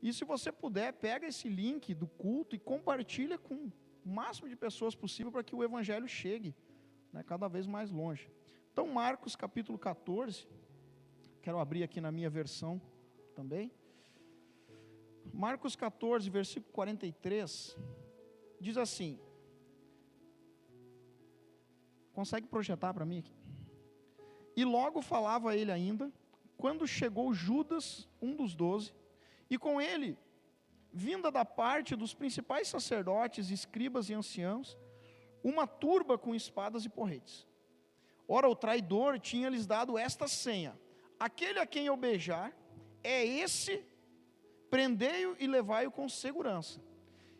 E se você puder, pega esse link do culto e compartilha com o máximo de pessoas possível para que o evangelho chegue, né, cada vez mais longe. Então, Marcos capítulo 14, quero abrir aqui na minha versão também. Marcos 14, versículo 43, diz assim, consegue projetar para mim aqui? E logo falava ele ainda, quando chegou Judas, um dos 12, e com ele, vinda da parte dos principais sacerdotes, escribas e anciãos, uma turba com espadas e porretes. Ora, o traidor tinha-lhes dado esta senha: aquele a quem eu beijar, é esse, prendei-o e levai-o com segurança.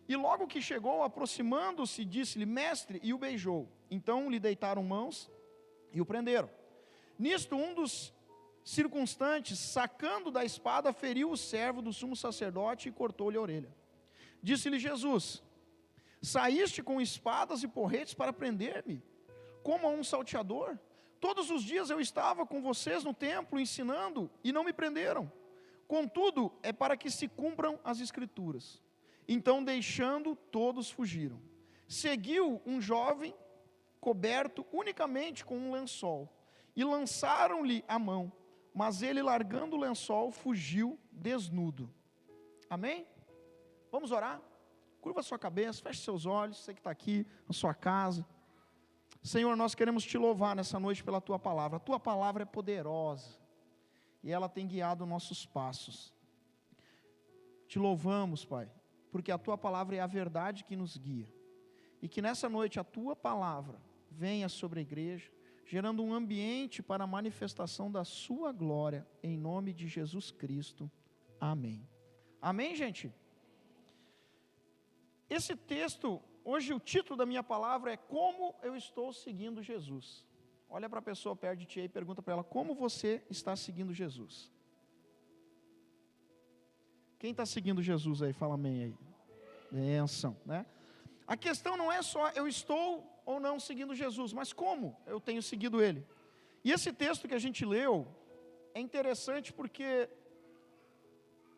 E logo que chegou, aproximando-se, disse-lhe: mestre, e o beijou. Então lhe deitaram mãos e o prenderam. Nisto, um dos circunstantes, sacando da espada, feriu o servo do sumo sacerdote e cortou-lhe a orelha. Disse-lhe Jesus: saíste com espadas e porretes para prender-me, como a um salteador? Todos os dias eu estava com vocês no templo, ensinando, e não me prenderam. Contudo, é para que se cumpram as Escrituras. Então, deixando, todos fugiram. Seguiu um jovem, coberto unicamente com um lençol, e lançaram-lhe a mão, mas ele, largando o lençol, fugiu desnudo. Amém? Vamos orar? Curva a sua cabeça, feche seus olhos, você que está aqui na sua casa. Senhor, nós queremos te louvar nessa noite pela tua palavra. A tua palavra é poderosa e ela tem guiado nossos passos. Te louvamos, Pai, porque a tua palavra é a verdade que nos guia. E que nessa noite a tua palavra venha sobre a igreja, gerando um ambiente para a manifestação da sua glória, em nome de Jesus Cristo. Amém. Amém, gente? Esse texto, hoje o título da minha palavra é Como eu estou seguindo Jesus. Olha para a pessoa perto de ti e pergunta para ela: como você está seguindo Jesus? Quem está seguindo Jesus aí? Fala amém aí. Benção, né? A questão não é só eu estou ou não seguindo Jesus, mas como eu tenho seguido Ele. E esse texto que a gente leu é interessante porque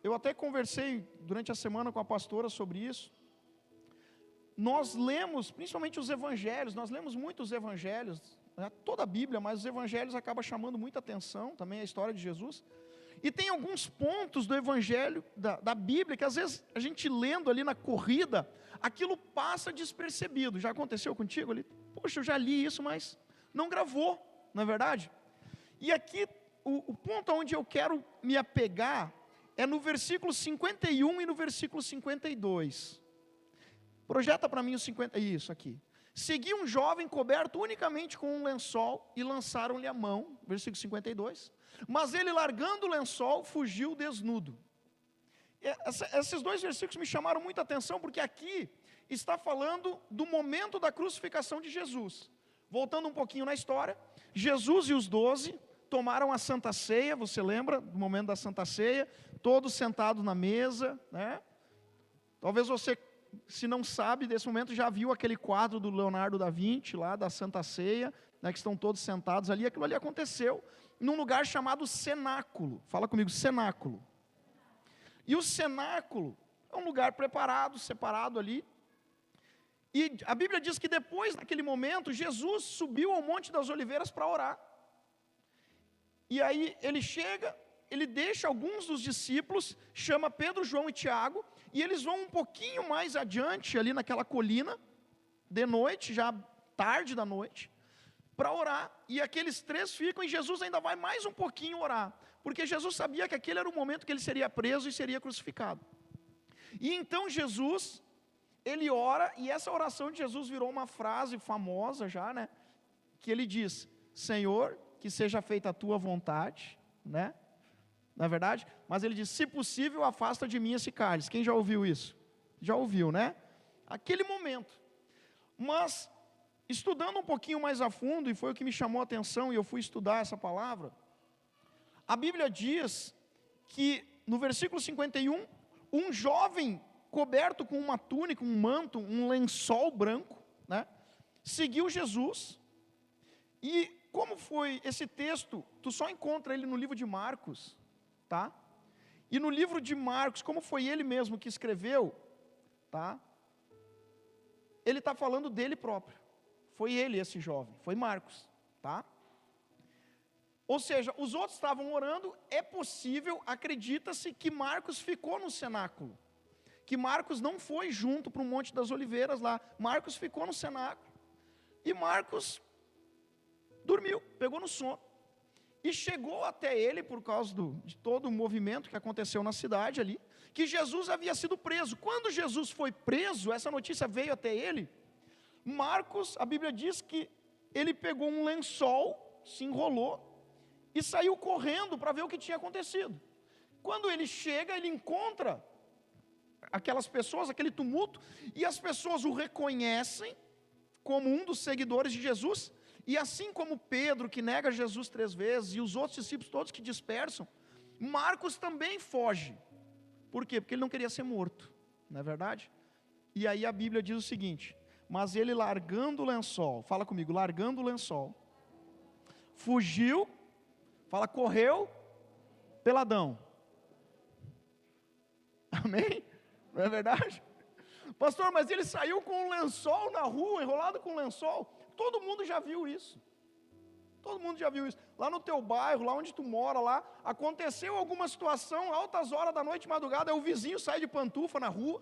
eu até conversei durante a semana com a pastora sobre isso. Nós lemos, principalmente os evangelhos, nós lemos muitos evangelhos, né, toda a Bíblia, mas os evangelhos acabam chamando muita atenção, também a história de Jesus. E tem alguns pontos do evangelho, da Bíblia, que às vezes a gente lendo ali na corrida, aquilo passa despercebido. Já aconteceu contigo ali? Poxa, eu já li isso, mas não gravou, não é verdade? E aqui, o ponto onde eu quero me apegar é no versículo 51 e no versículo 52. Projeta para mim o 50, isso aqui. Seguiu um jovem coberto unicamente com um lençol e lançaram-lhe a mão, versículo 52. Mas ele, largando o lençol, fugiu desnudo. Esses dois versículos me chamaram muita atenção, porque aqui está falando do momento da crucificação de Jesus. Voltando um pouquinho na história, Jesus e os 12 tomaram a Santa Ceia, você lembra do momento da Santa Ceia? Todos sentados na mesa, né? Talvez você, se não sabe desse momento, já viu aquele quadro do Leonardo da Vinci, lá da Santa Ceia, né, que estão todos sentados ali. Aquilo ali aconteceu num lugar chamado cenáculo. Fala comigo, cenáculo. E o cenáculo é um lugar preparado, separado ali. E a Bíblia diz que depois daquele momento, Jesus subiu ao Monte das Oliveiras para orar. E aí ele chega, ele deixa alguns dos discípulos, chama Pedro, João e Tiago, e eles vão um pouquinho mais adiante, ali naquela colina, de noite, já tarde da noite, para orar. E aqueles três ficam, e Jesus ainda vai mais um pouquinho orar, porque Jesus sabia que aquele era o momento que ele seria preso e seria crucificado. E então Jesus, ele ora, e essa oração de Jesus virou uma frase famosa já, né? Que ele diz: Senhor, que seja feita a tua vontade, né? Não é verdade? Mas ele diz: se possível, afasta de mim esse cálice. Quem já ouviu isso? Já ouviu, né? Aquele momento. Mas, estudando um pouquinho mais a fundo, e foi o que me chamou a atenção, e eu fui estudar essa palavra, a Bíblia diz que, no versículo 51, um jovem coberto com uma túnica, um manto, um lençol branco, né, seguiu Jesus. E como foi esse texto? Tu só encontra ele no livro de Marcos, tá? E no livro de Marcos, como foi ele mesmo que escreveu, tá? Ele está falando dele próprio. Foi ele esse jovem, foi Marcos, tá? Ou seja, os outros estavam orando, é possível, acredita-se que Marcos ficou no cenáculo. Que Marcos não foi junto para o Monte das Oliveiras lá. Marcos ficou no cenáculo. E Marcos dormiu, pegou no sono. E chegou até ele, por causa de todo o movimento que aconteceu na cidade ali, que Jesus havia sido preso. Quando Jesus foi preso, essa notícia veio até ele, Marcos, a Bíblia diz que ele pegou um lençol, se enrolou, e saiu correndo para ver o que tinha acontecido. Quando ele chega, ele encontra aquelas pessoas, aquele tumulto, e as pessoas o reconhecem como um dos seguidores de Jesus, e assim como Pedro, que nega Jesus 3 vezes, e os outros discípulos todos que dispersam, Marcos também foge. Por quê? Porque ele não queria ser morto, não é verdade? E aí a Bíblia diz o seguinte: mas ele largando o lençol, fala comigo, largando o lençol, fugiu, fala, correu, peladão. Amém? Não é verdade? Pastor, mas ele saiu com um lençol na rua, enrolado com um lençol. Todo mundo já viu isso. Todo mundo já viu isso. Lá no teu bairro, lá onde tu mora, lá, aconteceu alguma situação, altas horas da noite, madrugada, o vizinho sai de pantufa na rua,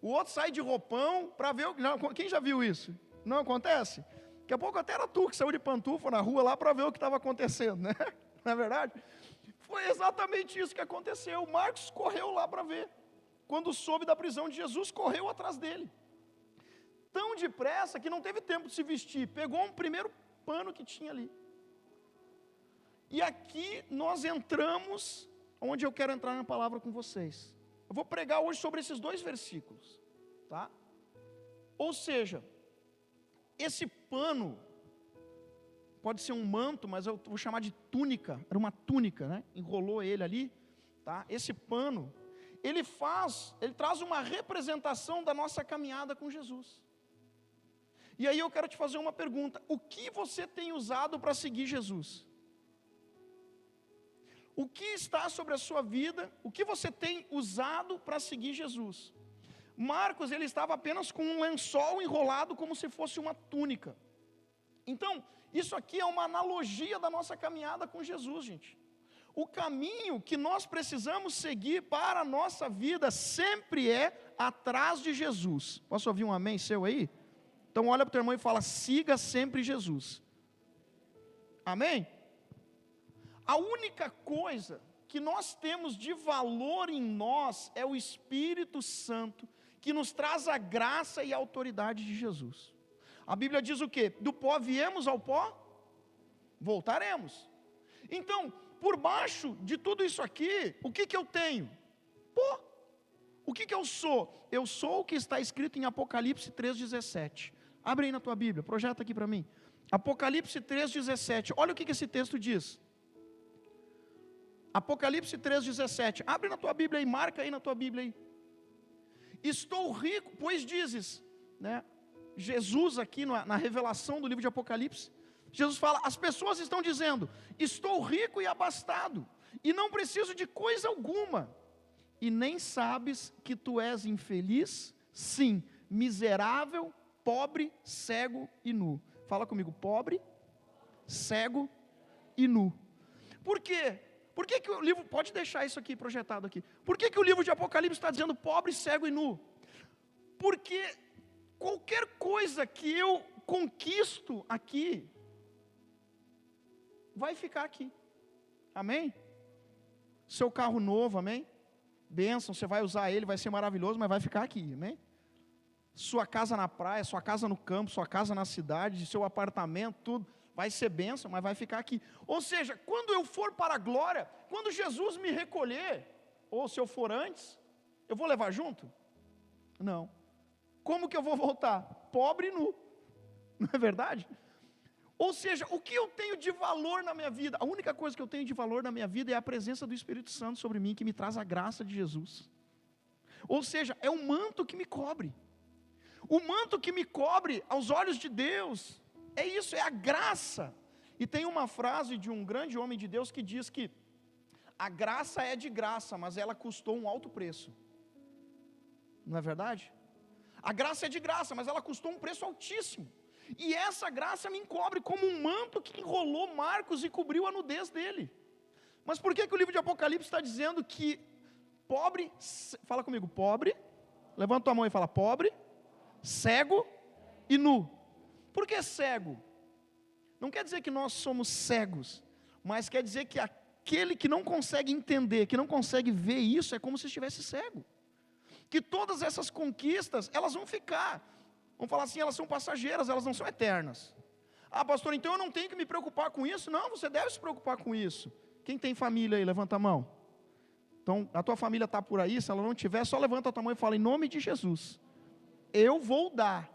o outro sai de roupão, para ver, quem já viu isso? Não acontece? Daqui a pouco até era tu que saiu de pantufa na rua lá, para ver o que estava acontecendo, né? Não é verdade? Foi exatamente isso que aconteceu. Marcos correu lá para ver. Quando soube da prisão de Jesus, correu atrás dele. Tão depressa que não teve tempo de se vestir. Pegou um primeiro pano que tinha ali. E aqui nós entramos, onde eu quero entrar na palavra com vocês. Eu vou pregar hoje sobre esses 2 versículos, tá? Ou seja, esse pano, pode ser um manto, mas eu vou chamar de túnica, era uma túnica, né? Enrolou ele ali, tá? Esse pano, ele traz uma representação da nossa caminhada com Jesus. E aí eu quero te fazer uma pergunta: o que você tem usado para seguir Jesus? O que está sobre a sua vida? O que você tem usado para seguir Jesus? Marcos, ele estava apenas com um lençol enrolado como se fosse uma túnica. Então, isso aqui é uma analogia da nossa caminhada com Jesus, gente. O caminho que nós precisamos seguir para a nossa vida sempre é atrás de Jesus. Posso ouvir um amém seu aí? Então olha para o teu irmão e fala: siga sempre Jesus. Amém? A única coisa que nós temos de valor em nós é o Espírito Santo, que nos traz a graça e a autoridade de Jesus. A Bíblia diz o quê? Do pó viemos, ao pó voltaremos. Então, por baixo de tudo isso aqui, o que eu tenho? Pó. O que eu sou? Eu sou o que está escrito em Apocalipse 3,17. Abre aí na tua Bíblia, projeta aqui para mim. Apocalipse 3,17. Olha o que esse texto diz. Apocalipse 3,17. Abre na tua Bíblia e marca aí na tua Bíblia aí. Estou rico, pois dizes, né? Jesus aqui na revelação do livro de Apocalipse, Jesus fala, as pessoas estão dizendo, estou rico e abastado, e não preciso de coisa alguma, e nem sabes que tu és infeliz, sim, miserável, pobre, cego e nu. Fala comigo, pobre, cego e nu. Por quê? Por que o livro, pode deixar isso aqui projetado aqui, por que o livro de Apocalipse está dizendo pobre, cego e nu? Porque qualquer coisa que eu conquisto aqui, vai ficar aqui, amém? Seu carro novo, amém? Bênção, você vai usar ele, vai ser maravilhoso, mas vai ficar aqui, amém? Sua casa na praia, sua casa no campo, sua casa na cidade, seu apartamento, tudo, vai ser bênção, mas vai ficar aqui. Ou seja, quando eu for para a glória, quando Jesus me recolher, ou se eu for antes, eu vou levar junto? Não. Como que eu vou voltar? Pobre e nu, não é verdade? Ou seja, o que eu tenho de valor na minha vida? A única coisa que eu tenho de valor na minha vida é a presença do Espírito Santo sobre mim, que me traz a graça de Jesus. Ou seja, é o manto que me cobre. O manto que me cobre aos olhos de Deus, é isso, é a graça. E tem uma frase de um grande homem de Deus que diz que a graça é de graça, mas ela custou um alto preço. Não é verdade? A graça é de graça, mas ela custou um preço altíssimo. E essa graça me encobre como um manto que enrolou Marcos e cobriu a nudez dele. Mas por que o livro de Apocalipse está dizendo que pobre, fala comigo, pobre, levanta tua mão e fala pobre, cego e nu. Por que cego? Não quer dizer que nós somos cegos, mas quer dizer que aquele que não consegue entender, que não consegue ver isso, é como se estivesse cego. Que todas essas conquistas, elas vão ficar, vamos falar assim, elas são passageiras, elas não são eternas. Ah, pastor, então eu não tenho que me preocupar com isso? Não, você deve se preocupar com isso. Quem tem família aí, levanta a mão. Então, a tua família está por aí, se ela não tiver, só levanta a tua mão e fala, em nome de Jesus, eu vou dar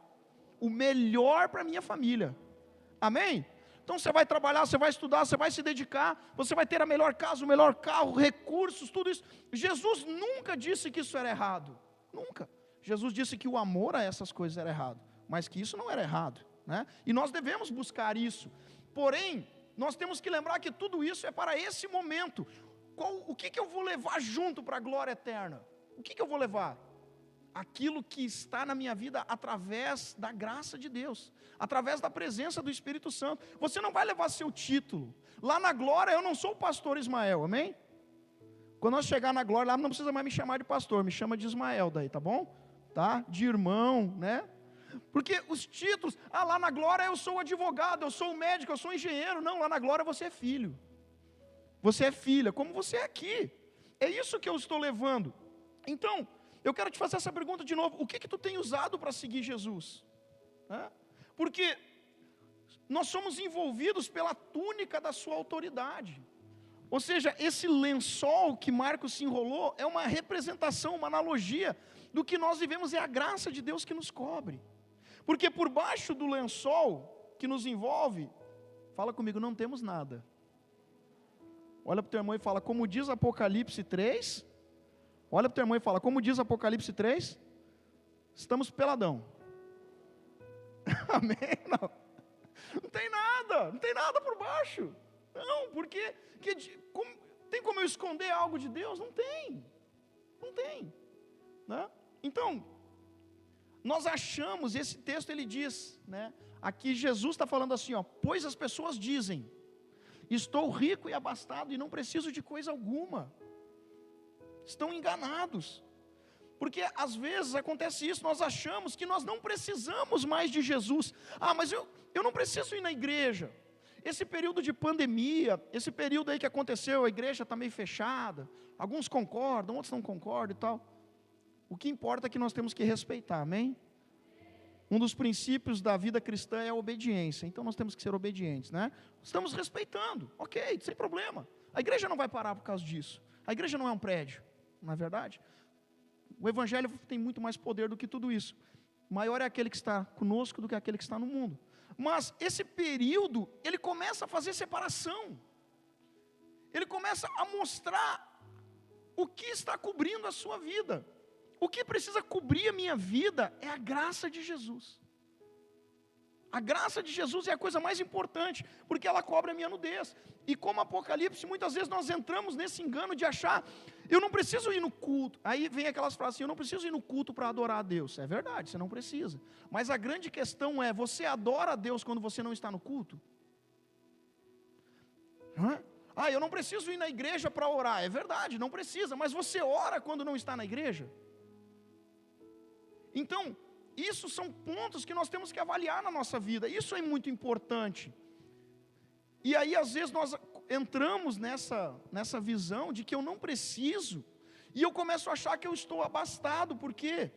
o melhor para a minha família. Amém? Então você vai trabalhar, você vai estudar, você vai se dedicar, você vai ter a melhor casa, o melhor carro, recursos, tudo isso. Jesus nunca disse que isso era errado. Nunca. Jesus disse que o amor a essas coisas era errado, mas que isso não era errado, né? E nós devemos buscar isso. Porém, nós temos que lembrar que tudo isso é para esse momento. O que eu vou levar junto para a glória eterna? O que eu vou levar? Aquilo que está na minha vida através da graça de Deus, através da presença do Espírito Santo. Você não vai levar seu título. Lá na glória eu não sou o pastor Ismael, amém? Quando nós chegar na glória lá, não precisa mais me chamar de pastor, me chama de Ismael daí, tá bom? Tá? De irmão, né? Porque os títulos, lá na glória eu sou advogado, eu sou médico, eu sou engenheiro. Não, lá na glória você é filho. Você é filha, como você é aqui. É isso que eu estou levando. Então, eu quero te fazer essa pergunta de novo. O que tu tem usado para seguir Jesus? Porque nós somos envolvidos pela túnica da sua autoridade. Ou seja, esse lençol que Marcos se enrolou é uma representação, uma analogia do que nós vivemos, é a graça de Deus que nos cobre. Porque por baixo do lençol que nos envolve, fala comigo, não temos nada. Olha para o teu irmão e fala, como diz Apocalipse 3, olha para o teu irmão e fala, como diz Apocalipse 3, estamos peladão. Amém? Não tem nada por baixo. Não, porque tem como eu esconder algo de Deus? Não tem, né? Então, nós achamos, esse texto ele diz, né? Aqui Jesus está falando assim, pois as pessoas dizem, estou rico e abastado e não preciso de coisa alguma. Estão enganados. Porque às vezes acontece isso, nós achamos que nós não precisamos mais de Jesus. Mas eu não preciso ir na igreja. Esse período de pandemia, esse período aí que aconteceu, a igreja está meio fechada. Alguns concordam, outros não concordam e tal. O que importa é que nós temos que respeitar, amém? Um dos princípios da vida cristã é a obediência. Então nós temos que ser obedientes, né? Estamos respeitando, ok, sem problema. A igreja não vai parar por causa disso. A igreja não é um prédio, não é verdade? O evangelho tem muito mais poder do que tudo isso. Maior é aquele que está conosco do que aquele que está no mundo. Mas esse período, ele começa a fazer separação. Ele começa a mostrar o que está cobrindo a sua vida. O que precisa cobrir a minha vida é a graça de Jesus. A graça de Jesus é a coisa mais importante, porque ela cobre a minha nudez. E como Apocalipse, muitas vezes nós entramos nesse engano de achar, eu não preciso ir no culto. Aí vem aquelas frases assim, eu não preciso ir no culto para adorar a Deus. É verdade, você não precisa. Mas a grande questão é, você adora a Deus quando você não está no culto? Eu não preciso ir na igreja para orar. É verdade, não precisa. Mas você ora quando não está na igreja? Então, isso são pontos que nós temos que avaliar na nossa vida. Isso é muito importante. E aí às vezes nós entramos nessa visão de que eu não preciso. E eu começo a achar que eu estou abastado. Por quê?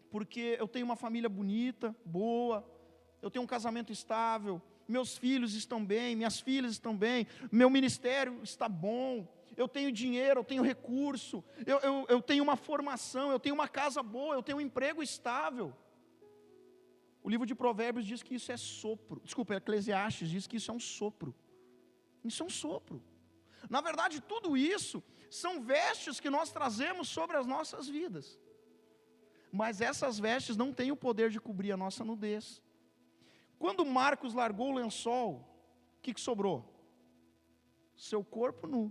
Porque eu tenho uma família bonita, boa. Eu tenho um casamento estável. Meus filhos estão bem, minhas filhas estão bem. Meu ministério está bom. Eu tenho dinheiro, eu tenho recurso. Eu tenho uma formação, eu tenho uma casa boa, eu tenho um emprego estável. O livro de Provérbios diz que isso é sopro. Desculpa, Eclesiastes diz que isso é um sopro. Isso é um sopro. Na verdade, tudo isso são vestes que nós trazemos sobre as nossas vidas. Mas essas vestes não têm o poder de cobrir a nossa nudez. Quando Marcos largou o lençol, o que sobrou? Seu corpo nu,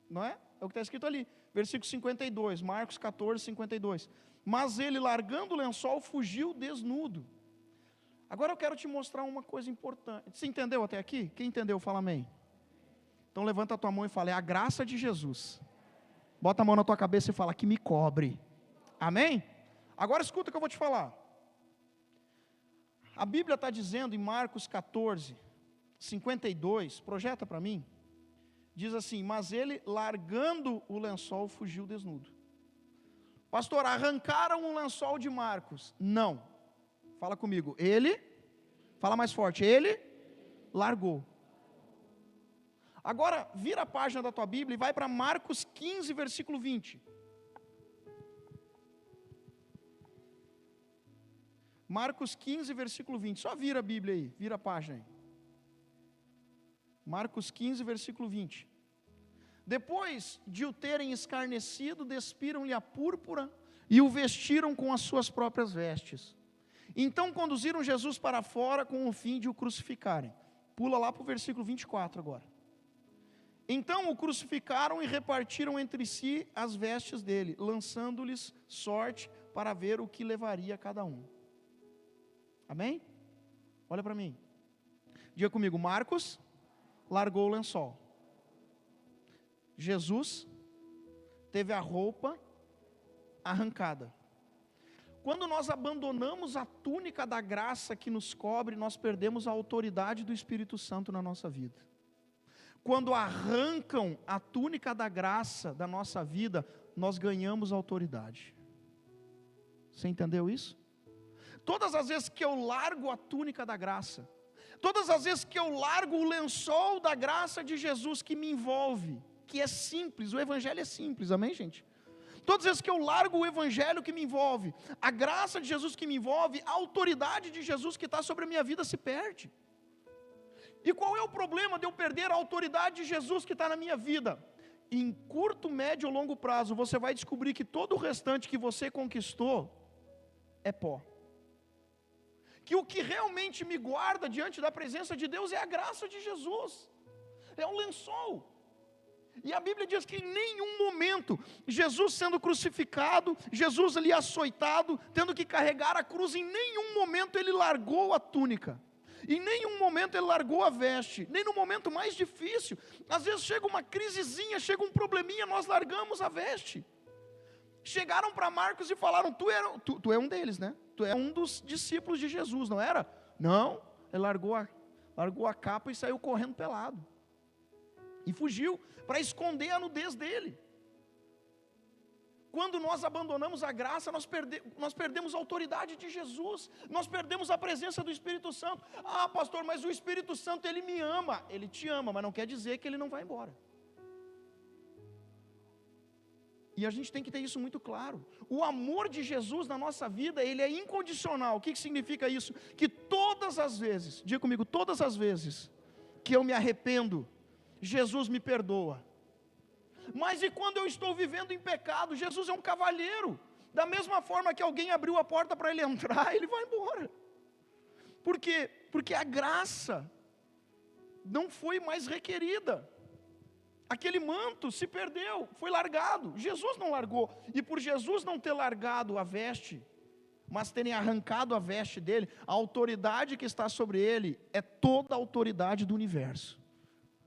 não é? É o que está escrito ali, versículo 52, Marcos 14, 52. Mas ele, largando o lençol, fugiu desnudo. Agora eu quero te mostrar uma coisa importante. Você entendeu até aqui? Quem entendeu, fala amém. Então levanta a tua mão e fala, é a graça de Jesus. Bota a mão na tua cabeça e fala, que me cobre. Amém? Agora escuta o que eu vou te falar. A Bíblia está dizendo em Marcos 14, 52, projeta para mim, diz assim, mas ele, largando o lençol, fugiu desnudo. Pastor, arrancaram o lençol de Marcos? Não. Fala comigo, ele, fala mais forte, ele largou. Agora, vira a página da tua Bíblia e vai para Marcos 15, versículo 20. Marcos 15, versículo 20. Só vira a Bíblia aí, vira a página aí. Marcos 15, versículo 20. Depois de o terem escarnecido, despiram-lhe a púrpura e o vestiram com as suas próprias vestes. Então conduziram Jesus para fora com o fim de o crucificarem. Pula lá para o versículo 24 agora. Então o crucificaram e repartiram entre si as vestes dele, lançando-lhes sorte para ver o que levaria cada um. Amém? Olha para mim. Diga comigo, Marcos largou o lençol. Jesus teve a roupa arrancada. Quando nós abandonamos a túnica da graça que nos cobre, nós perdemos a autoridade do Espírito Santo na nossa vida. Quando arrancam a túnica da graça da nossa vida, nós ganhamos autoridade. Você entendeu isso? Todas as vezes que eu largo a túnica da graça, todas as vezes que eu largo o lençol da graça de Jesus que me envolve, que é simples, o Evangelho é simples, amém, gente? Todas as vezes que eu largo o Evangelho que me envolve, a graça de Jesus que me envolve, a autoridade de Jesus que está sobre a minha vida se perde. E qual é o problema de eu perder a autoridade de Jesus que está na minha vida? Em curto, médio ou longo prazo, você vai descobrir que todo o restante que você conquistou é pó. Que o que realmente me guarda diante da presença de Deus é a graça de Jesus, é um lençol. E a Bíblia diz que em nenhum momento, Jesus sendo crucificado, Jesus ali açoitado, tendo que carregar a cruz, em nenhum momento ele largou a túnica, em nenhum momento ele largou a veste, nem no momento mais difícil. Às vezes chega uma crisezinha, chega um probleminha, nós largamos a veste. Chegaram para Marcos e falaram, tu é um deles, né? Tu é um dos discípulos de Jesus, não era? Não, ele largou a capa e saiu correndo pelado. E fugiu, para esconder a nudez dele. Quando nós abandonamos a graça, nós perdemos a autoridade de Jesus, nós perdemos a presença do Espírito Santo. Ah, pastor, mas o Espírito Santo, ele me ama. Ele te ama, mas não quer dizer que ele não vai embora. E a gente tem que ter isso muito claro. O amor de Jesus na nossa vida, ele é incondicional. O que significa isso? Que todas as vezes, diga comigo, todas as vezes que eu me arrependo, Jesus me perdoa. Mas e quando eu estou vivendo em pecado? Jesus é um cavalheiro. Da mesma forma que alguém abriu a porta para ele entrar, ele vai embora. Por quê? Porque a graça não foi mais requerida. Aquele manto se perdeu, foi largado. Jesus não largou. E por Jesus não ter largado a veste, mas terem arrancado a veste dele, a autoridade que está sobre ele é toda a autoridade do universo.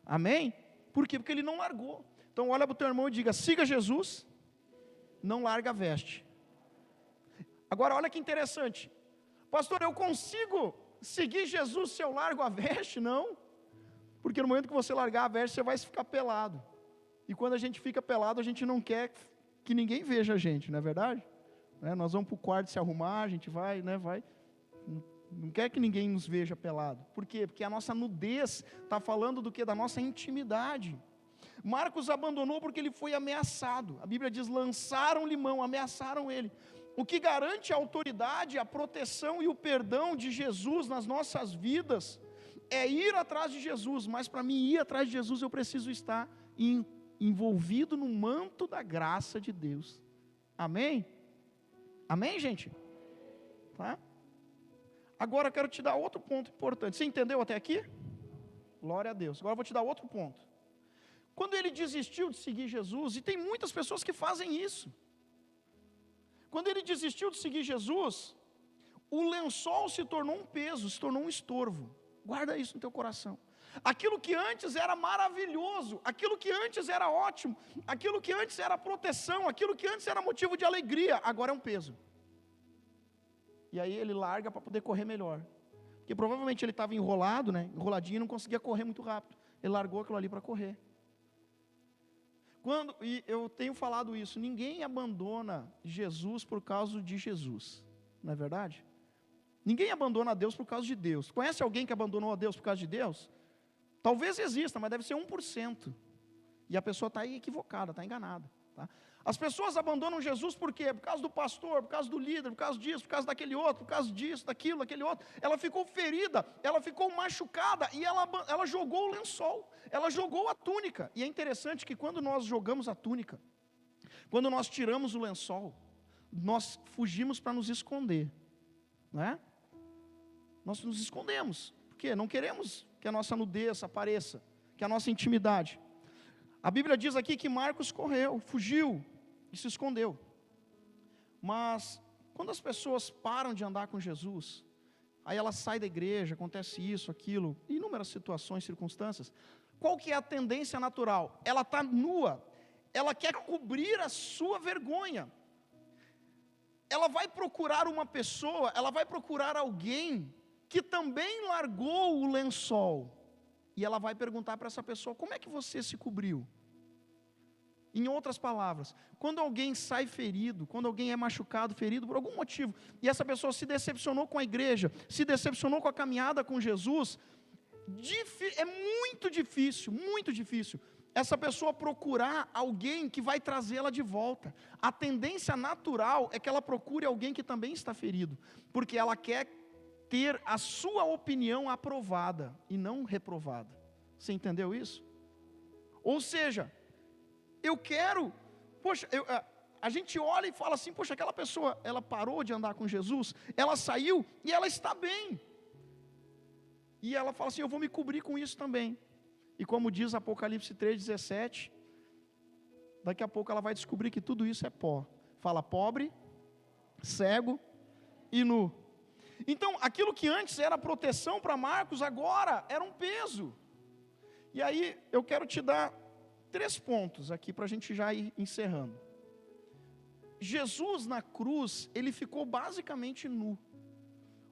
Amém? Por quê? Porque ele não largou. Então olha para o teu irmão e diga, siga Jesus, não larga a veste. Agora olha que interessante. Pastor, eu consigo seguir Jesus se eu largo a veste? Não. Porque no momento que você largar a veste, você vai ficar pelado. E quando a gente fica pelado, a gente não quer que ninguém veja a gente, não é verdade? Nós vamos para o quarto se arrumar, a gente vai, não quer que ninguém nos veja pelado. Por quê? Porque a nossa nudez está falando do quê? Da nossa intimidade. Marcos abandonou porque ele foi ameaçado. A Bíblia diz, lançaram-lhe mão, ameaçaram ele. O que garante a autoridade, a proteção e o perdão de Jesus nas nossas vidas é ir atrás de Jesus. Mas para mim ir atrás de Jesus, eu preciso estar envolvido no manto da graça de Deus. Amém? Amém, gente? Tá? Agora eu quero te dar outro ponto importante. Você entendeu até aqui? Glória a Deus. Agora eu vou te dar outro ponto. Quando ele desistiu de seguir Jesus, e tem muitas pessoas que fazem isso. Quando ele desistiu de seguir Jesus, o lençol se tornou um peso, se tornou um estorvo. Guarda isso no teu coração. Aquilo que antes era maravilhoso, aquilo que antes era ótimo, aquilo que antes era proteção, aquilo que antes era motivo de alegria, agora é um peso. E aí ele larga para poder correr melhor. Porque provavelmente ele estava enrolado, né? Enroladinho e não conseguia correr muito rápido. Ele largou aquilo ali para correr. E eu tenho falado isso, ninguém abandona Jesus por causa de Jesus. Não é verdade? Ninguém abandona a Deus por causa de Deus. Conhece alguém que abandonou a Deus por causa de Deus? Talvez exista, mas deve ser 1%. E a pessoa está aí equivocada, está enganada. Tá? As pessoas abandonam Jesus por quê? Por causa do pastor, por causa do líder, por causa disso, por causa daquele outro, por causa disso, daquilo, aquele outro. Ela ficou ferida, ela ficou machucada e ela jogou o lençol, ela jogou a túnica. E é interessante que quando nós jogamos a túnica, quando nós tiramos o lençol, nós fugimos para nos esconder. Não é? Nós nos escondemos. Por quê? Não queremos que a nossa nudez apareça, que a nossa intimidade. A Bíblia diz aqui que Marcos correu, fugiu e se escondeu. Mas quando as pessoas param de andar com Jesus, aí ela sai da igreja, acontece isso, aquilo, inúmeras situações, circunstâncias. Qual que é a tendência natural? Ela está nua, ela quer cobrir a sua vergonha. Ela vai procurar uma pessoa, ela vai procurar alguém que também largou o lençol. E ela vai perguntar para essa pessoa, como é que você se cobriu? Em outras palavras, quando alguém sai ferido, quando alguém é machucado, ferido por algum motivo, e essa pessoa se decepcionou com a igreja, se decepcionou com a caminhada com Jesus, é muito difícil, essa pessoa procurar alguém que vai trazê-la de volta. A tendência natural é que ela procure alguém que também está ferido, porque ela quer ter a sua opinião aprovada e não reprovada. Você entendeu isso? Ou seja, eu quero, a gente olha e fala assim, poxa, aquela pessoa, ela parou de andar com Jesus, ela saiu e ela está bem. E ela fala assim, eu vou me cobrir com isso também. E como diz Apocalipse 3,17, daqui a pouco ela vai descobrir que tudo isso é pó. Fala pobre, cego e nu. Então, aquilo que antes era proteção para Marcos, agora era um peso. E aí, eu quero te dar 3 pontos aqui, para a gente já ir encerrando. Jesus na cruz, ele ficou basicamente nu.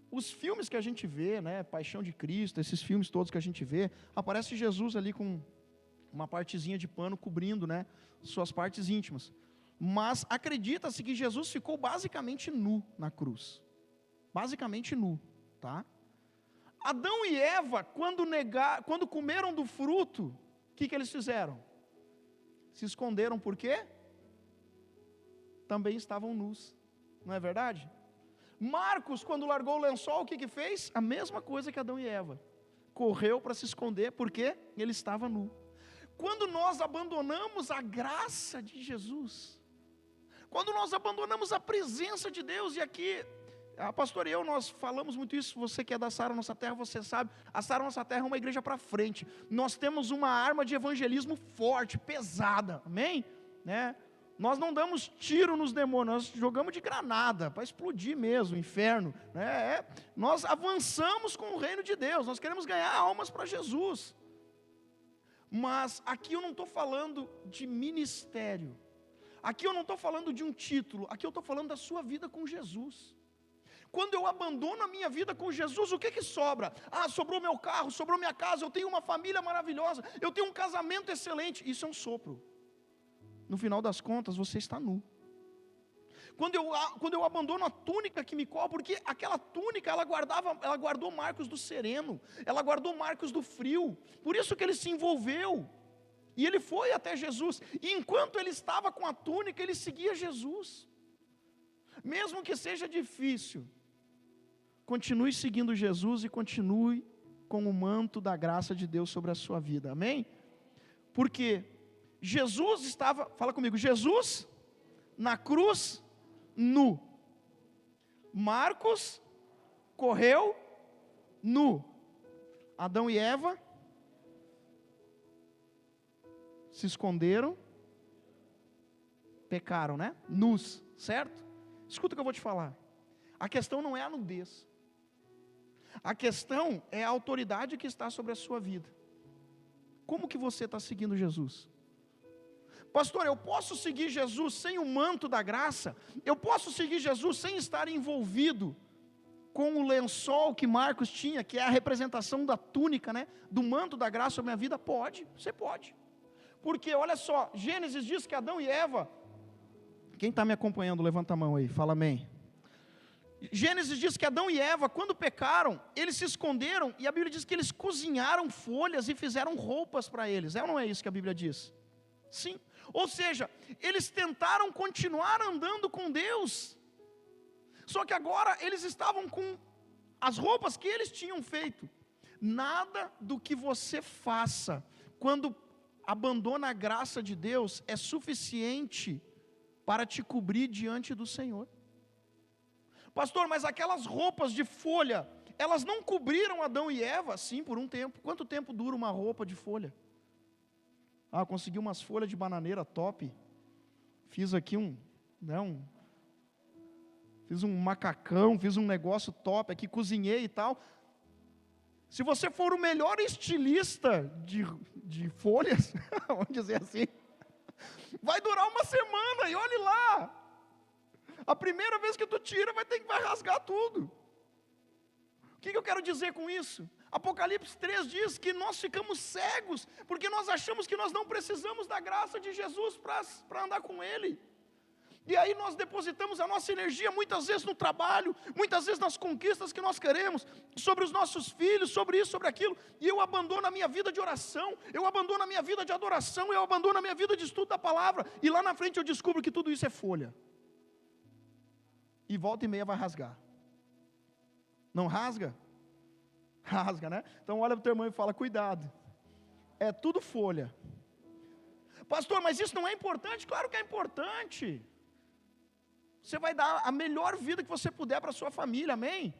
Os filmes que a gente vê, né, Paixão de Cristo, esses filmes todos que a gente vê, aparece Jesus ali com uma partezinha de pano cobrindo, né, suas partes íntimas. Mas acredita-se que Jesus ficou basicamente nu na cruz. Basicamente nu, tá? Adão e Eva, quando comeram do fruto, o que eles fizeram? Se esconderam, por quê? Também estavam nus, não é verdade? Marcos, quando largou o lençol, o que fez? A mesma coisa que Adão e Eva. Correu para se esconder, porque ele estava nu. Quando nós abandonamos a graça de Jesus, quando nós abandonamos a presença de Deus, e aqui a pastora e eu, nós falamos muito isso, você que é da Sara Nossa Terra, você sabe, a Sara Nossa Terra é uma igreja para frente, nós temos uma arma de evangelismo forte, pesada, amém? Né? Nós não damos tiro nos demônios, nós jogamos de granada, para explodir mesmo, o inferno, né? Nós avançamos com o reino de Deus, nós queremos ganhar almas para Jesus, mas aqui eu não estou falando de ministério, aqui eu não estou falando de um título, aqui eu estou falando da sua vida com Jesus. Quando eu abandono a minha vida com Jesus, o que sobra? Sobrou meu carro, sobrou minha casa, eu tenho uma família maravilhosa, eu tenho um casamento excelente. Isso é um sopro. No final das contas, você está nu. Quando eu abandono a túnica que me cobre, porque aquela túnica, ela guardou marcos do sereno, ela guardou marcos do frio, por isso que ele se envolveu, e ele foi até Jesus, e enquanto ele estava com a túnica, ele seguia Jesus, mesmo que seja difícil, continue seguindo Jesus e continue com o manto da graça de Deus sobre a sua vida, amém? Porque Jesus estava, fala comigo, Jesus na cruz, nu. Marcos correu nu. Adão e Eva se esconderam, pecaram, né? Nus, certo? Escuta o que eu vou te falar. A questão não é a nudez. A questão é a autoridade que está sobre a sua vida. Como que você está seguindo Jesus? Pastor, eu posso seguir Jesus sem o manto da graça? Eu posso seguir Jesus sem estar envolvido com o lençol que Marcos tinha, que é a representação da túnica, né? Do manto da graça sobre a minha vida? Pode, você pode. Porque, olha só, Gênesis diz que Adão e Eva... Quem está me acompanhando, levanta a mão aí, fala amém. Gênesis diz que Adão e Eva, quando pecaram, eles se esconderam, e a Bíblia diz que eles cozinharam folhas e fizeram roupas para eles. É ou não é isso que a Bíblia diz? Sim. Ou seja, eles tentaram continuar andando com Deus, só que agora eles estavam com as roupas que eles tinham feito. Nada do que você faça, quando abandona a graça de Deus, é suficiente para te cobrir diante do Senhor. Pastor, mas aquelas roupas de folha, elas não cobriram Adão e Eva? Sim, por um tempo. Quanto tempo dura uma roupa de folha? Ah, consegui umas folhas de bananeira top. Fiz aqui fiz um macacão, fiz um negócio top aqui, cozinhei e tal. Se você for o melhor estilista de folhas, vamos dizer assim, vai durar uma semana, e olhe lá. A primeira vez que tu tira, vai rasgar tudo. O que eu quero dizer com isso? Apocalipse 3 diz que nós ficamos cegos, porque nós achamos que nós não precisamos da graça de Jesus para andar com Ele. E aí nós depositamos a nossa energia muitas vezes no trabalho, muitas vezes nas conquistas que nós queremos, sobre os nossos filhos, sobre isso, sobre aquilo, e eu abandono a minha vida de oração, eu abandono a minha vida de adoração, eu abandono a minha vida de estudo da palavra, e lá na frente eu descubro que tudo isso é folha. E volta e meia vai rasgar. Não rasga? Rasga, né? Então olha para o teu irmão e fala, cuidado, é tudo folha. Pastor, mas isso não é importante? Claro que é importante. Você vai dar a melhor vida que você puder para a sua família, amém?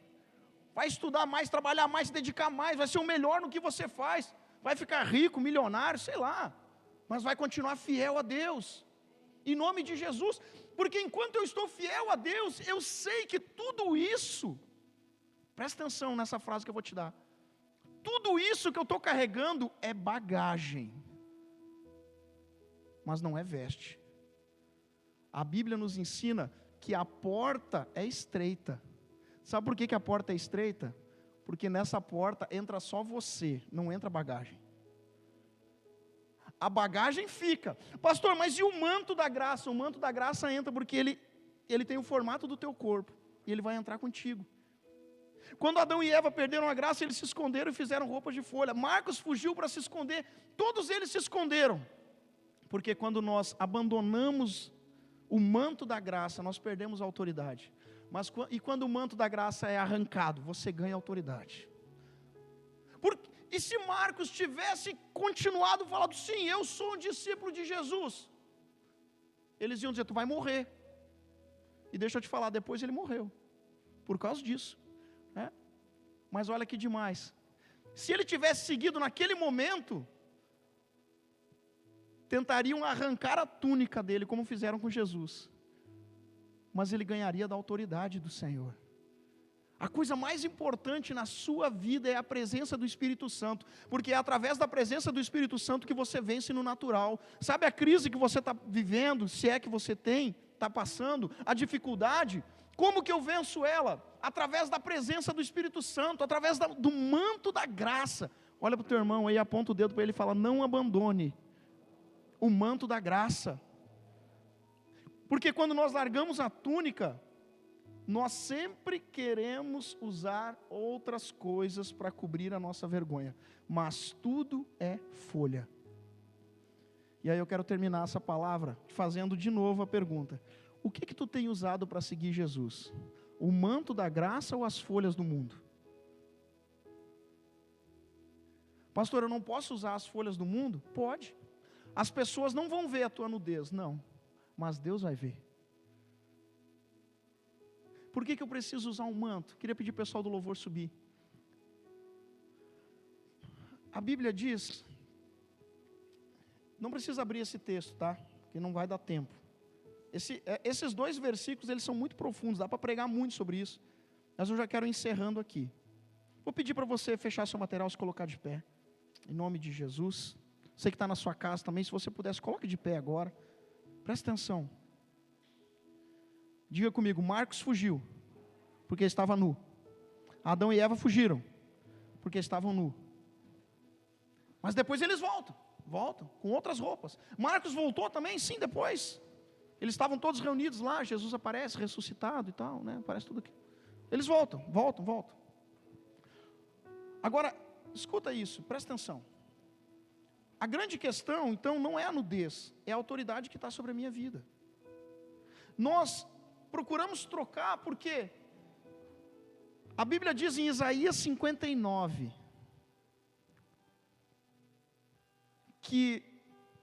Vai estudar mais, trabalhar mais, se dedicar mais, vai ser o melhor no que você faz, vai ficar rico, milionário, sei lá, mas vai continuar fiel a Deus, em nome de Jesus, porque enquanto eu estou fiel a Deus, eu sei que tudo isso, presta atenção nessa frase que eu vou te dar, tudo isso que eu estou carregando é bagagem, mas não é veste. A Bíblia nos ensina que a porta é estreita. Sabe por que a porta é estreita? Porque nessa porta entra só você, não entra bagagem. A bagagem fica. Pastor, mas e o manto da graça? O manto da graça entra porque ele tem o formato do teu corpo, e ele vai entrar contigo. Quando Adão e Eva perderam a graça, eles se esconderam e fizeram roupas de folha. Marcos fugiu para se esconder, todos eles se esconderam, porque quando nós abandonamos o manto da graça, nós perdemos a autoridade. E quando o manto da graça é arrancado, você ganha autoridade. E se Marcos tivesse continuado falando, sim, eu sou um discípulo de Jesus, eles iam dizer, tu vai morrer. E deixa eu te falar, depois ele morreu, por causa disso, né? Mas olha que demais, se ele tivesse seguido naquele momento, tentariam arrancar a túnica dele, como fizeram com Jesus, mas ele ganharia da autoridade do Senhor. A coisa mais importante na sua vida é a presença do Espírito Santo, porque é através da presença do Espírito Santo que você vence no natural. Sabe a crise que você está vivendo, se é que você está passando, a dificuldade, como que eu venço ela? Através da presença do Espírito Santo, através do manto da graça. Olha para o teu irmão aí, aponta o dedo para ele e fala, não abandone o manto da graça, porque quando nós largamos a túnica, nós sempre queremos usar outras coisas para cobrir a nossa vergonha, mas tudo é folha. E aí eu quero terminar essa palavra fazendo de novo a pergunta, o que tu tem usado para seguir Jesus? O manto da graça ou as folhas do mundo? Pastor, eu não posso usar as folhas do mundo? Pode. As pessoas não vão ver a tua nudez, não, mas Deus vai ver. Por que eu preciso usar um manto? Queria pedir para o pessoal do louvor subir. A Bíblia diz Não precisa abrir esse texto, tá? Porque não vai dar tempo. Esses 2 versículos, eles são muito profundos, dá para pregar muito sobre isso. Mas eu já quero encerrando aqui. Vou pedir para você fechar seu material, se colocar de pé. Em nome de Jesus. Você que está na sua casa também, se você pudesse, coloque de pé agora. Presta atenção. Diga comigo, Marcos fugiu, porque estava nu. Adão e Eva fugiram, porque estavam nu. Mas depois eles voltam com outras roupas. Marcos voltou também, sim, depois. Eles estavam todos reunidos lá, Jesus aparece ressuscitado e tal, né? Aparece tudo aqui. Eles voltam. Agora, escuta isso, presta atenção. A grande questão, então, não é a nudez, é a autoridade que está sobre a minha vida. Nós procuramos trocar, porque a Bíblia diz em Isaías 59, que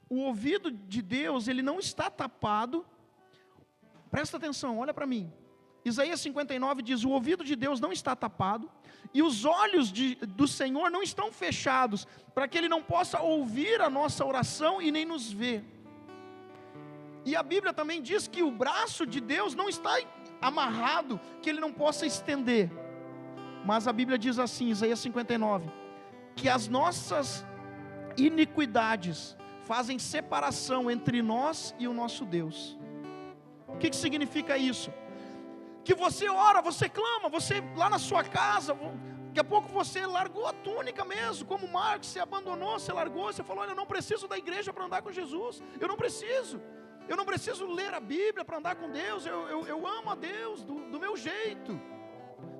o ouvido de Deus, ele não está tapado. Presta atenção, olha para mim. Isaías 59 diz, o ouvido de Deus não está tapado, e os olhos do Senhor não estão fechados, para que Ele não possa ouvir a nossa oração e nem nos ver. E a Bíblia também diz que o braço de Deus não está amarrado, que Ele não possa estender. Mas a Bíblia diz assim, Isaías 59, que as nossas iniquidades fazem separação entre nós e o nosso Deus. O que significa isso? Que você ora, você clama, você lá na sua casa, daqui a pouco você largou a túnica mesmo, como Marcos, você abandonou, você largou, você falou, olha, eu não preciso da igreja para andar com Jesus, eu não preciso ler a Bíblia para andar com Deus, eu amo a Deus do meu jeito.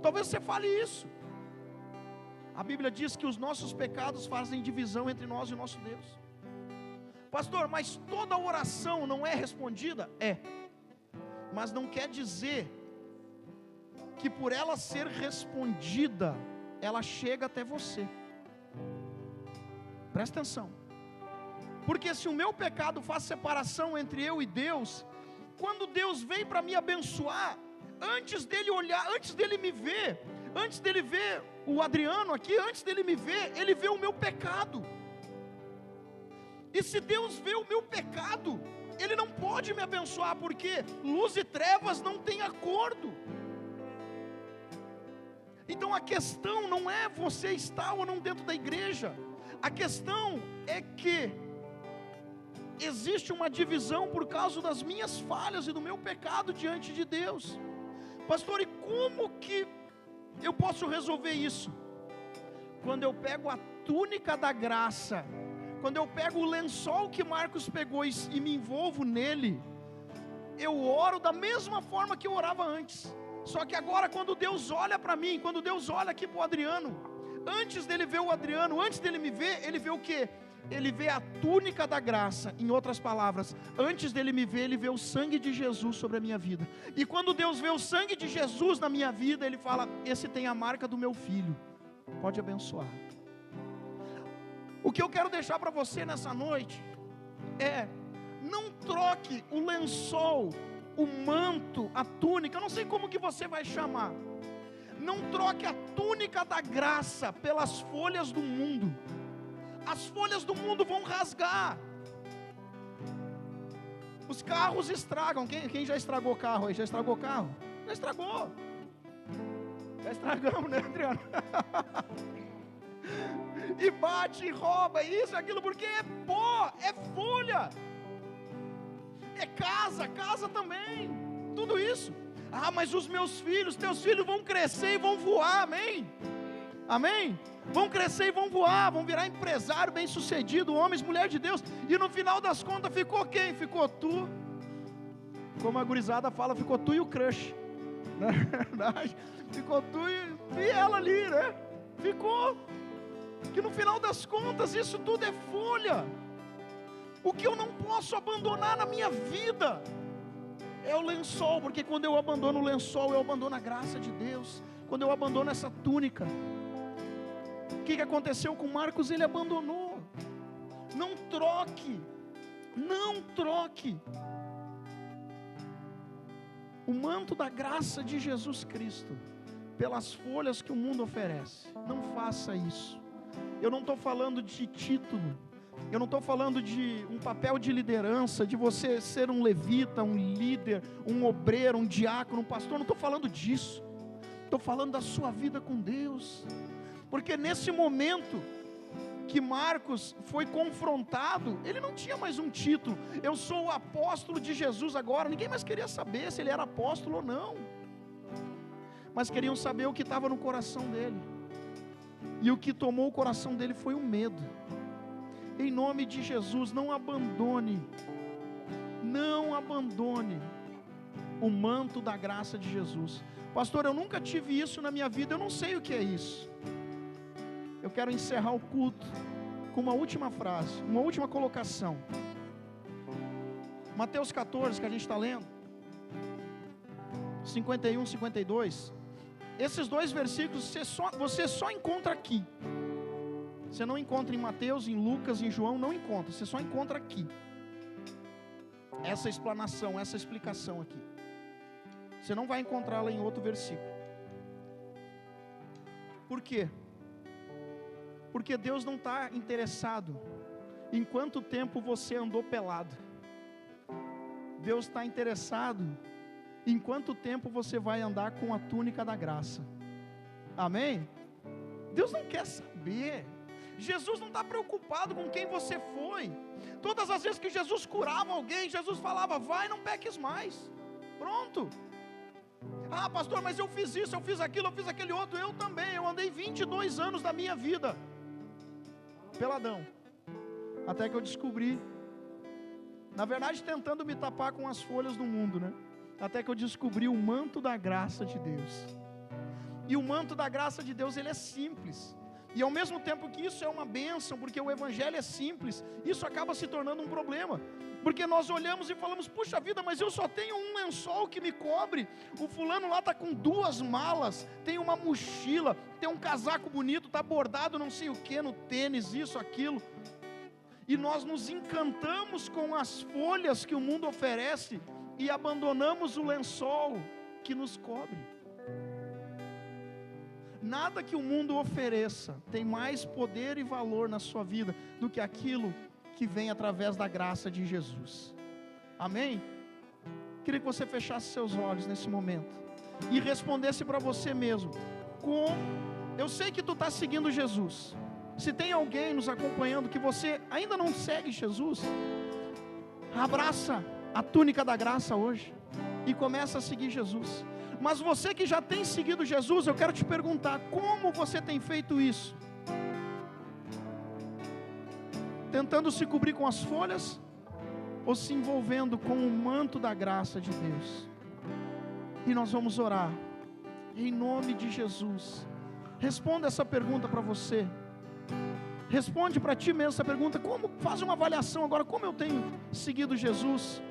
Talvez você fale isso. A Bíblia diz que os nossos pecados fazem divisão entre nós e o nosso Deus. Pastor, mas toda oração não é respondida? É, mas não quer dizer que por ela ser respondida, ela chega até você. Presta atenção. Porque se o meu pecado faz separação entre eu e Deus, quando Deus vem para me abençoar, antes dele olhar, antes dele me ver, antes dele ver o Adriano aqui, antes dele me ver, ele vê o meu pecado. E se Deus vê o meu pecado, Ele não pode me abençoar, porque luz e trevas não têm acordo. Então a questão não é você estar ou não dentro da igreja, a questão é que existe uma divisão por causa das minhas falhas e do meu pecado diante de Deus. Pastor, e como que eu posso resolver isso? Quando eu pego a túnica da graça, quando eu pego o lençol que Marcos pegou e me envolvo nele, eu oro da mesma forma que eu orava antes. Só que agora quando Deus olha para mim, quando Deus olha aqui para o Adriano, antes dele ver o Adriano, antes dele me ver, ele vê o quê? Ele vê a túnica da graça. Em outras palavras, antes dele me ver, ele vê o sangue de Jesus sobre a minha vida. E quando Deus vê o sangue de Jesus na minha vida, ele fala, esse tem a marca do meu filho, pode abençoar. O que eu quero deixar para você nessa noite é, não troque o lençol, o manto, a túnica, eu não sei como que você vai chamar, não troque a túnica da graça pelas folhas do mundo. As folhas do mundo vão rasgar, os carros estragam. Quem já estragou carro aí? Já estragou carro? Já estragou, já estragamos, né, Adriano? E bate, e rouba, isso, aquilo, porque é pó, é folha, é casa também, tudo isso. Ah, mas os meus filhos, teus filhos vão crescer e vão voar, amém? Amém? Vão crescer e vão voar, vão virar empresário bem sucedido, homens, mulheres de Deus, e no final das contas ficou quem? Ficou tu, como a gurizada fala, ficou tu e o crush, não é verdade? Ficou tu e ela ali, né? Ficou, que no final das contas isso tudo é folha. O que eu não posso abandonar na minha vida é o lençol, porque quando eu abandono o lençol, eu abandono a graça de Deus. Quando eu abandono essa túnica, o que aconteceu com Marcos? Ele abandonou. Não troque o manto da graça de Jesus Cristo pelas folhas que o mundo oferece. Não faça isso. Eu não estou falando de título, Eu não estou falando de um papel de liderança, de você ser um levita, um líder, um obreiro, um diácono, um pastor. Não estou falando disso. Estou falando da sua vida com Deus. Porque nesse momento que Marcos foi confrontado, ele não tinha mais um título. Eu sou o apóstolo de Jesus agora. Ninguém mais queria saber se ele era apóstolo ou não. Mas queriam saber o que estava no coração dele. E o que tomou o coração dele foi o medo. Em nome de Jesus, não abandone o manto da graça de Jesus. Pastor, eu nunca tive isso na minha vida, eu não sei o que é isso. Eu quero encerrar o culto com uma última frase, uma última colocação. Mateus 14, que a gente está lendo, 51, 52. Esses dois versículos você só encontra aqui. Você não encontra em Mateus, em Lucas, em João, não encontra. Você só encontra aqui. Essa explanação, essa explicação aqui. Você não vai encontrá-la em outro versículo. Por quê? Porque Deus não está interessado em quanto tempo você andou pelado. Deus está interessado em quanto tempo você vai andar com a túnica da graça. Amém? Deus não quer saber. Jesus não está preocupado com quem você foi. Todas as vezes que Jesus curava alguém, Jesus falava: vai, não peques mais. Pronto. Ah, pastor, mas eu fiz isso, eu fiz aquilo, eu fiz aquele outro. Eu também, eu andei 22 anos da minha vida peladão, até que eu descobri, na verdade tentando me tapar com as folhas do mundo, né? Até que eu descobri o manto da graça de Deus. E o manto da graça de Deus, ele é simples. E ao mesmo tempo que isso é uma bênção, porque o evangelho é simples, isso acaba se tornando um problema. Porque nós olhamos e falamos: puxa vida, mas eu só tenho um lençol que me cobre. O fulano lá está com 2 malas, tem uma mochila, tem um casaco bonito, está bordado não sei o que no tênis, isso, aquilo. E nós nos encantamos com as folhas que o mundo oferece e abandonamos o lençol que nos cobre. Nada que o mundo ofereça tem mais poder e valor na sua vida do que aquilo que vem através da graça de Jesus. Amém? Queria que você fechasse seus olhos nesse momento e respondesse para você mesmo: como? Eu sei que tu está seguindo Jesus. Se tem alguém nos acompanhando que você ainda não segue Jesus, abraça a túnica da graça hoje e começa a seguir Jesus. Mas você que já tem seguido Jesus, eu quero te perguntar: como você tem feito isso? Tentando se cobrir com as folhas, ou se envolvendo com o manto da graça de Deus? E nós vamos orar em nome de Jesus. Responda essa pergunta para você. Responde para ti mesmo essa pergunta. Faz uma avaliação agora, como eu tenho seguido Jesus?